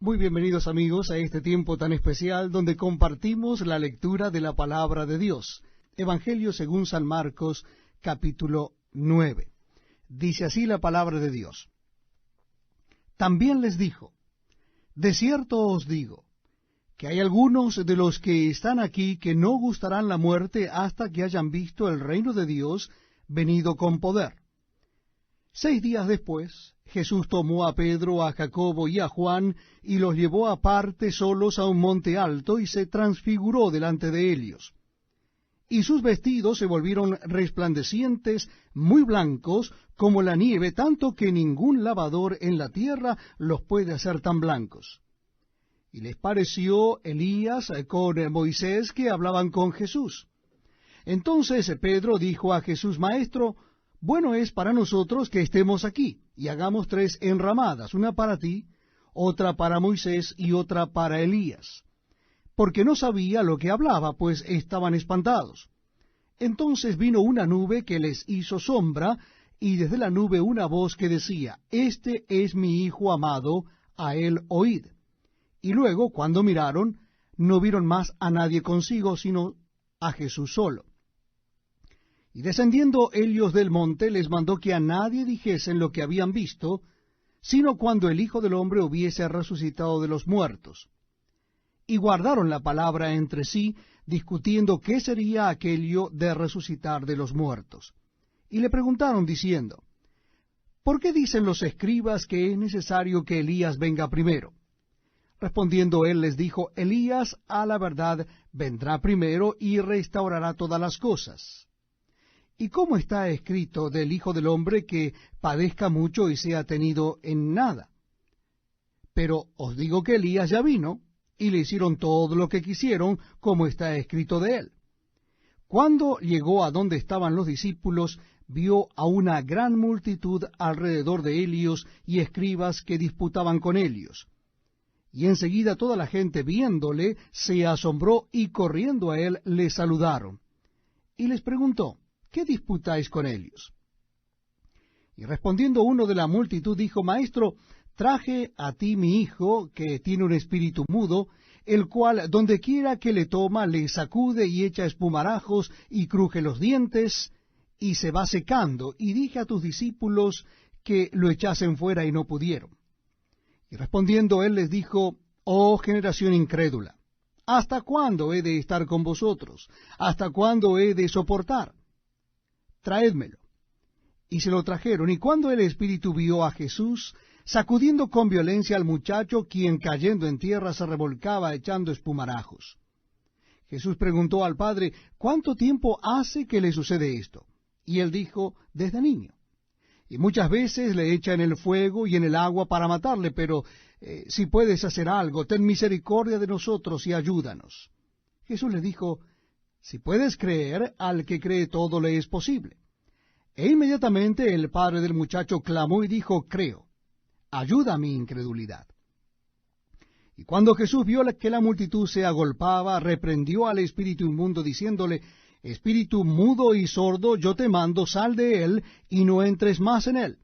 Muy bienvenidos amigos a este tiempo tan especial donde compartimos la lectura de la palabra de Dios. Evangelio según San Marcos, capítulo 9. Dice así la palabra de Dios. También les dijo, de cierto os digo, que hay algunos de los que están aquí que no gustarán la muerte hasta que hayan visto el reino de Dios venido con poder. 6 días después, Jesús tomó a Pedro, a Jacobo y a Juan, y los llevó aparte solos a un monte alto, y se transfiguró delante de ellos. Y sus vestidos se volvieron resplandecientes, muy blancos, como la nieve, tanto que ningún lavador en la tierra los puede hacer tan blancos. Y les pareció Elías con Moisés que hablaban con Jesús. Entonces Pedro dijo a Jesús, Maestro, bueno es para nosotros que estemos aquí, y hagamos 3 enramadas, una para ti, otra para Moisés y otra para Elías. Porque no sabía lo que hablaba, pues estaban espantados. Entonces vino una nube que les hizo sombra, y desde la nube una voz que decía, Este es mi Hijo amado, a él oíd. Y luego, cuando miraron, no vieron más a nadie consigo, sino a Jesús solo. Y descendiendo ellos del monte, les mandó que a nadie dijesen lo que habían visto, sino cuando el Hijo del Hombre hubiese resucitado de los muertos. Y guardaron la palabra entre sí, discutiendo qué sería aquello de resucitar de los muertos. Y le preguntaron diciendo, ¿por qué dicen los escribas que es necesario que Elías venga primero? Respondiendo él les dijo, Elías a la verdad vendrá primero y restaurará todas las cosas. ¿Y cómo está escrito del Hijo del Hombre que padezca mucho y sea tenido en nada? Pero os digo que Elías ya vino, y le hicieron todo lo que quisieron, como está escrito de él. Cuando llegó a donde estaban los discípulos, vio a una gran multitud alrededor de ellos y escribas que disputaban con ellos. Y enseguida toda la gente viéndole se asombró y corriendo a él le saludaron. Y les preguntó, ¿qué disputáis con ellos? Y respondiendo uno de la multitud dijo, Maestro, traje a ti mi hijo, que tiene un espíritu mudo, el cual donde quiera que le toma, le sacude y echa espumarajos y cruje los dientes, y se va secando, y dije a tus discípulos que lo echasen fuera y no pudieron. Y respondiendo él les dijo, Oh generación incrédula, ¿hasta cuándo he de estar con vosotros? ¿Hasta cuándo he de soportar? Traédmelo. Y se lo trajeron, y cuando el espíritu vio a Jesús, sacudiendo con violencia al muchacho, quien cayendo en tierra se revolcaba echando espumarajos. Jesús preguntó al padre, ¿cuánto tiempo hace que le sucede esto? Y él dijo, desde niño. Y muchas veces le echa en el fuego y en el agua para matarle, pero si puedes hacer algo, ten misericordia de nosotros y ayúdanos. Jesús le dijo, si puedes creer, al que cree todo le es posible. E inmediatamente el padre del muchacho clamó y dijo, creo, ayuda a mi incredulidad. Y cuando Jesús vio que la multitud se agolpaba, reprendió al espíritu inmundo, diciéndole, Espíritu mudo y sordo, yo te mando, sal de él, y no entres más en él.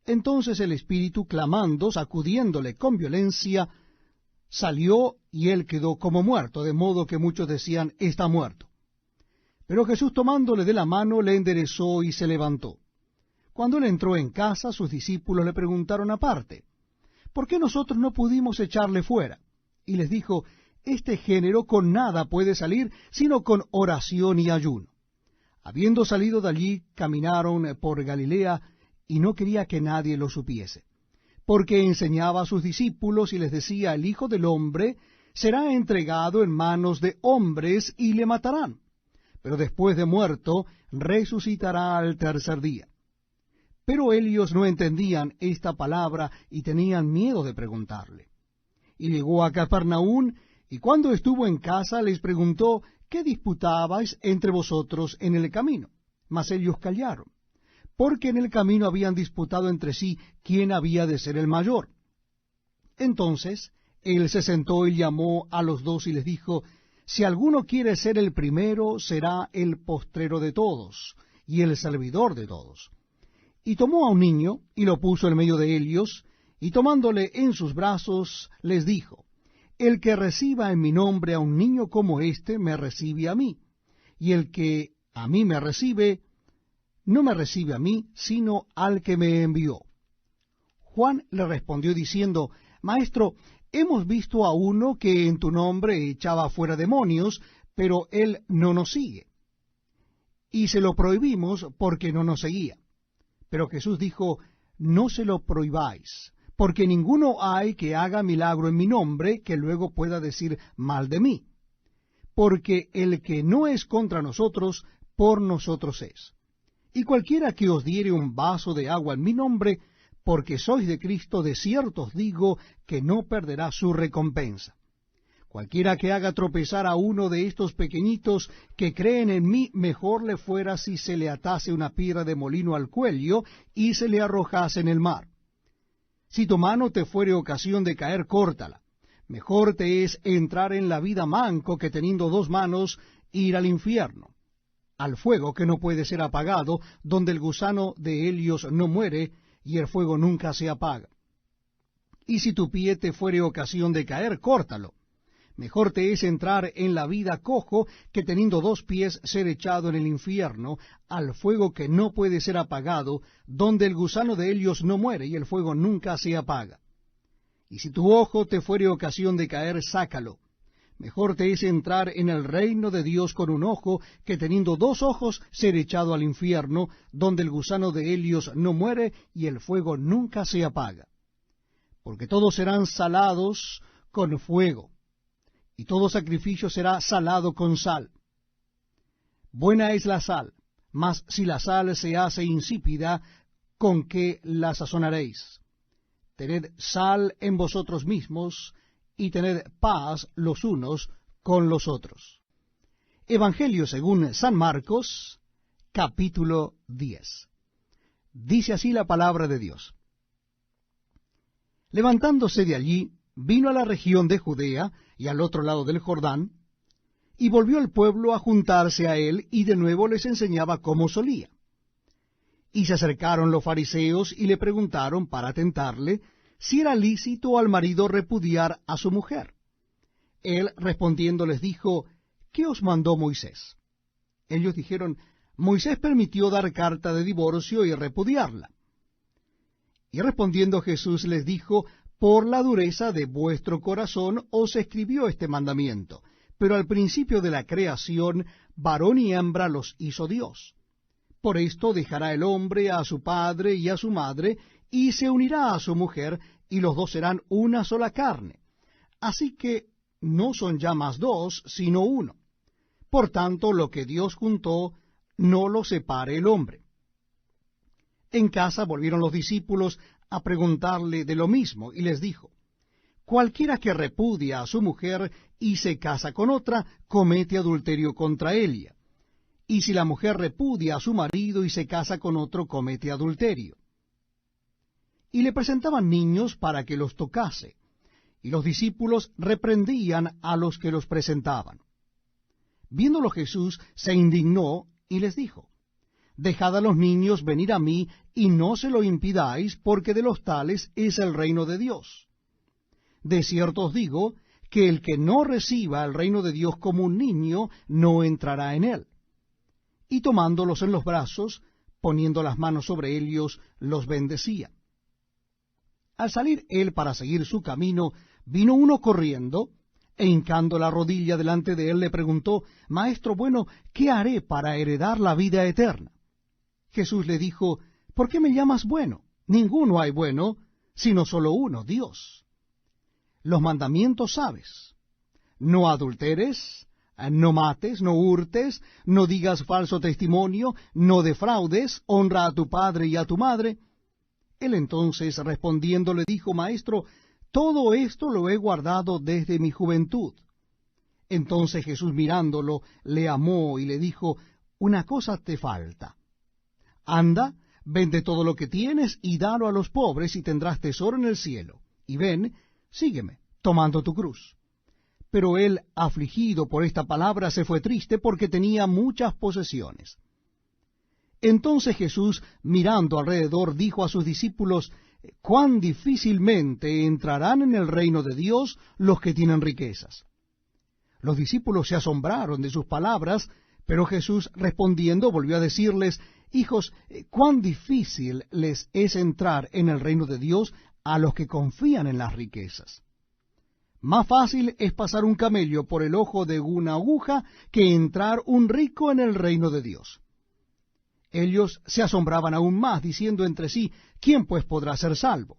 Entonces el espíritu, clamando, sacudiéndole con violencia, salió, y él quedó como muerto, de modo que muchos decían, está muerto. Pero Jesús tomándole de la mano, le enderezó y se levantó. Cuando él entró en casa, sus discípulos le preguntaron aparte, ¿por qué nosotros no pudimos echarle fuera? Y les dijo, este género con nada puede salir, sino con oración y ayuno. Habiendo salido de allí, caminaron por Galilea, y no quería que nadie lo supiese, porque enseñaba a sus discípulos y les decía, el Hijo del Hombre será entregado en manos de hombres y le matarán, pero después de muerto resucitará al tercer día. Pero ellos no entendían esta palabra y tenían miedo de preguntarle. Y llegó a Capernaum, y cuando estuvo en casa les preguntó, ¿qué disputabais entre vosotros en el camino? Mas ellos callaron, porque en el camino habían disputado entre sí quién había de ser el mayor. Entonces él se sentó y llamó a los 2 y les dijo, si alguno quiere ser el primero, será el postrero de todos, y el servidor de todos. Y tomó a un niño, y lo puso en medio de ellos, y tomándole en sus brazos, les dijo, el que reciba en mi nombre a un niño como éste, me recibe a mí, y el que a mí me recibe, no me recibe a mí, sino al que me envió. Juan le respondió diciendo, Maestro, hemos visto a uno que en tu nombre echaba fuera demonios, pero él no nos sigue. Y se lo prohibimos porque no nos seguía. Pero Jesús dijo, no se lo prohibáis, porque ninguno hay que haga milagro en mi nombre que luego pueda decir mal de mí. Porque el que no es contra nosotros, por nosotros es. Y cualquiera que os diere un vaso de agua en mi nombre, porque sois de Cristo, de cierto os digo que no perderá su recompensa. Cualquiera que haga tropezar a uno de estos pequeñitos que creen en mí, mejor le fuera si se le atase una piedra de molino al cuello y se le arrojase en el mar. Si tu mano te fuere ocasión de caer, córtala. Mejor te es entrar en la vida manco que teniendo dos manos ir al infierno, al fuego que no puede ser apagado, donde el gusano de ellos no muere y el fuego nunca se apaga. Y si tu pie te fuere ocasión de caer, córtalo. Mejor te es entrar en la vida cojo que teniendo dos pies ser echado en el infierno, al fuego que no puede ser apagado, donde el gusano de ellos no muere y el fuego nunca se apaga. Y si tu ojo te fuere ocasión de caer, sácalo. Mejor te es entrar en el reino de Dios con un ojo que teniendo dos ojos ser echado al infierno, donde el gusano de ellos no muere y el fuego nunca se apaga. Porque todos serán salados con fuego, y todo sacrificio será salado con sal. Buena es la sal, mas si la sal se hace insípida, ¿con qué la sazonaréis? Tened sal en vosotros mismos, y tened paz los unos con los otros. Evangelio según San Marcos, capítulo 10. Dice así la palabra de Dios. Levantándose de allí, vino a la región de Judea y al otro lado del Jordán, y volvió el pueblo a juntarse a él, y de nuevo les enseñaba como solía. Y se acercaron los fariseos y le preguntaron para tentarle si era lícito al marido repudiar a su mujer. Él respondiendo les dijo, ¿qué os mandó Moisés? Ellos dijeron, Moisés permitió dar carta de divorcio y repudiarla. Y respondiendo Jesús les dijo, por la dureza de vuestro corazón os escribió este mandamiento, pero al principio de la creación, varón y hembra los hizo Dios. Por esto dejará el hombre a su padre y a su madre, y se unirá a su mujer, y los dos serán una sola carne. Así que no son ya más dos, sino uno. Por tanto, lo que Dios juntó, no lo separe el hombre. En casa volvieron los discípulos a preguntarle de lo mismo, y les dijo, cualquiera que repudia a su mujer y se casa con otra, comete adulterio contra ella. Y si la mujer repudia a su marido y se casa con otro, comete adulterio. Y le presentaban niños para que los tocase, y los discípulos reprendían a los que los presentaban. Viéndolo Jesús, se indignó y les dijo, dejad a los niños venir a mí, y no se lo impidáis, porque de los tales es el reino de Dios. De cierto os digo, que el que no reciba el reino de Dios como un niño, no entrará en él. Y tomándolos en los brazos, poniendo las manos sobre ellos, los bendecía. Al salir él para seguir su camino, vino uno corriendo, e hincando la rodilla delante de él, le preguntó, Maestro bueno, ¿qué haré para heredar la vida eterna? Jesús le dijo, ¿por qué me llamas bueno? Ninguno hay bueno, sino solo uno, Dios. Los mandamientos sabes. No adulteres, no mates, no hurtes, no digas falso testimonio, no defraudes, honra a tu padre y a tu madre. Él entonces respondiendo le dijo, Maestro, todo esto lo he guardado desde mi juventud. Entonces Jesús mirándolo, le amó y le dijo, una cosa te falta. Anda, vende todo lo que tienes y dalo a los pobres y tendrás tesoro en el cielo. Y ven, sígueme, tomando tu cruz. Pero él, afligido por esta palabra, se fue triste porque tenía muchas posesiones. Entonces Jesús, mirando alrededor, dijo a sus discípulos, cuán difícilmente entrarán en el reino de Dios los que tienen riquezas. Los discípulos se asombraron de sus palabras, pero Jesús respondiendo volvió a decirles: hijos, cuán difícil les es entrar en el reino de Dios a los que confían en las riquezas. Más fácil es pasar un camello por el ojo de una aguja que entrar un rico en el reino de Dios. Ellos se asombraban aún más, diciendo entre sí: ¿quién pues podrá ser salvo?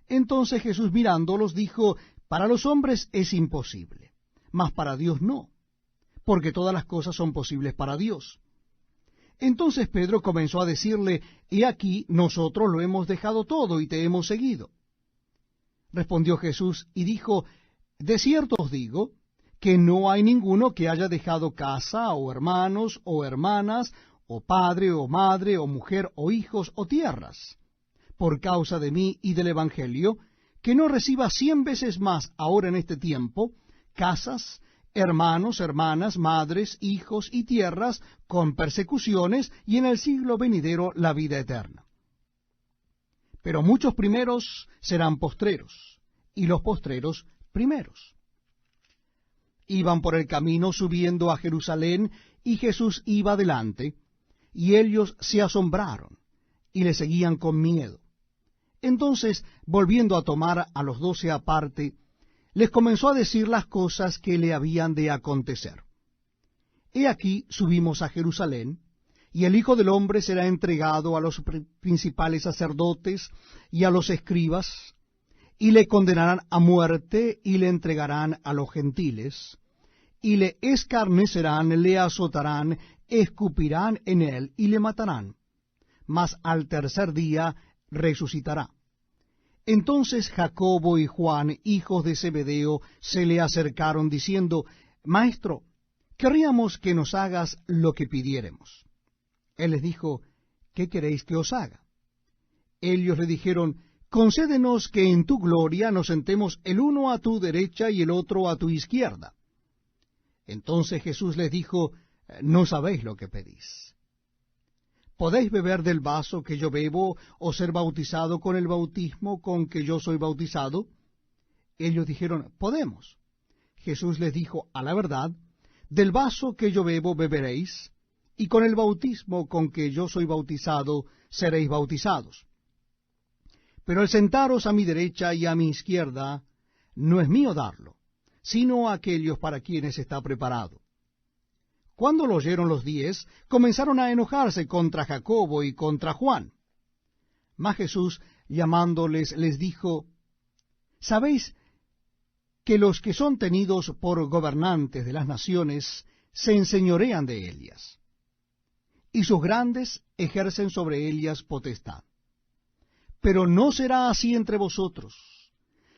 Entonces Jesús mirándolos dijo: para los hombres es imposible, mas para Dios no, porque todas las cosas son posibles para Dios. Entonces Pedro comenzó a decirle: he aquí, nosotros lo hemos dejado todo y te hemos seguido. Respondió Jesús y dijo: de cierto os digo, que no hay ninguno que haya dejado casa, o hermanos, o hermanas, o padre, o madre, o mujer, o hijos, o tierras, por causa de mí y del Evangelio, que no reciba 100 veces más ahora en este tiempo, casas, hermanos, hermanas, madres, hijos y tierras, con persecuciones, y en el siglo venidero la vida eterna. Pero muchos primeros serán postreros, y los postreros primeros. Iban por el camino subiendo a Jerusalén, y Jesús iba delante, y ellos se asombraron, y le seguían con miedo. Entonces, volviendo a tomar a los 12 aparte, les comenzó a decir las cosas que le habían de acontecer. He aquí subimos a Jerusalén, y el Hijo del Hombre será entregado a los principales sacerdotes y a los escribas, y le condenarán a muerte, y le entregarán a los gentiles, y le escarnecerán, le azotarán, escupirán en él, y le matarán. Mas al tercer día resucitará. Entonces Jacobo y Juan, hijos de Zebedeo, se le acercaron, diciendo: Maestro, querríamos que nos hagas lo que pidiéremos. Él les dijo: ¿qué queréis que os haga? Ellos le dijeron: concédenos que en tu gloria nos sentemos el uno a tu derecha y el otro a tu izquierda. Entonces Jesús les dijo: no sabéis lo que pedís. ¿Podéis beber del vaso que yo bebo, o ser bautizado con el bautismo con que yo soy bautizado? Ellos dijeron: podemos. Jesús les dijo: a la verdad, del vaso que yo bebo beberéis, y con el bautismo con que yo soy bautizado seréis bautizados. Pero el sentaros a mi derecha y a mi izquierda no es mío darlo, sino a aquellos para quienes está preparado. Cuando lo oyeron los 10, comenzaron a enojarse contra Jacobo y contra Juan. Mas Jesús, llamándoles, les dijo: ¿sabéis que los que son tenidos por gobernantes de las naciones se enseñorean de ellas, y sus grandes ejercen sobre ellas potestad? Pero no será así entre vosotros,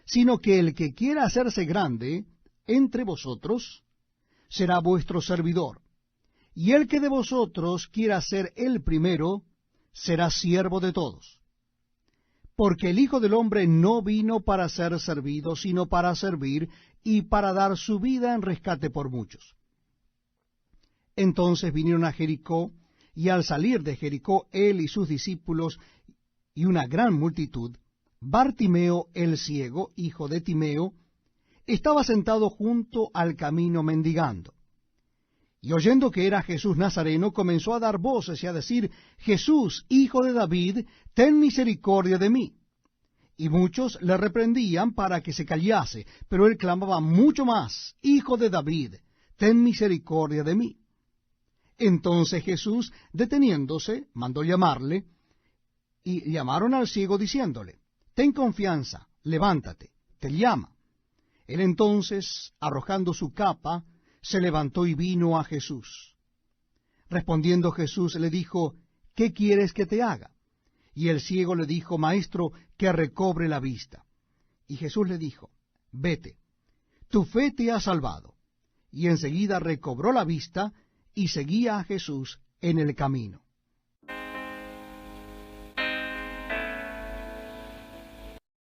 sino que el que quiera hacerse grande entre vosotros será vuestro servidor, y el que de vosotros quiera ser el primero será siervo de todos. Porque el Hijo del Hombre no vino para ser servido, sino para servir, y para dar su vida en rescate por muchos. Entonces vinieron a Jericó, y al salir de Jericó él y sus discípulos y una gran multitud, Bartimeo el ciego, hijo de Timeo, estaba sentado junto al camino mendigando. Y oyendo que era Jesús Nazareno, comenzó a dar voces y a decir: Jesús, hijo de David, ten misericordia de mí. Y muchos le reprendían para que se callase, pero él clamaba mucho más: Hijo de David, ten misericordia de mí. Entonces Jesús, deteniéndose, mandó llamarle, y llamaron al ciego diciéndole: ten confianza, levántate, te llama. Él entonces, arrojando su capa, se levantó y vino a Jesús. Respondiendo Jesús le dijo: ¿qué quieres que te haga? Y el ciego le dijo: Maestro, que recobre la vista. Y Jesús le dijo: vete, tu fe te ha salvado. Y enseguida recobró la vista, y seguía a Jesús en el camino.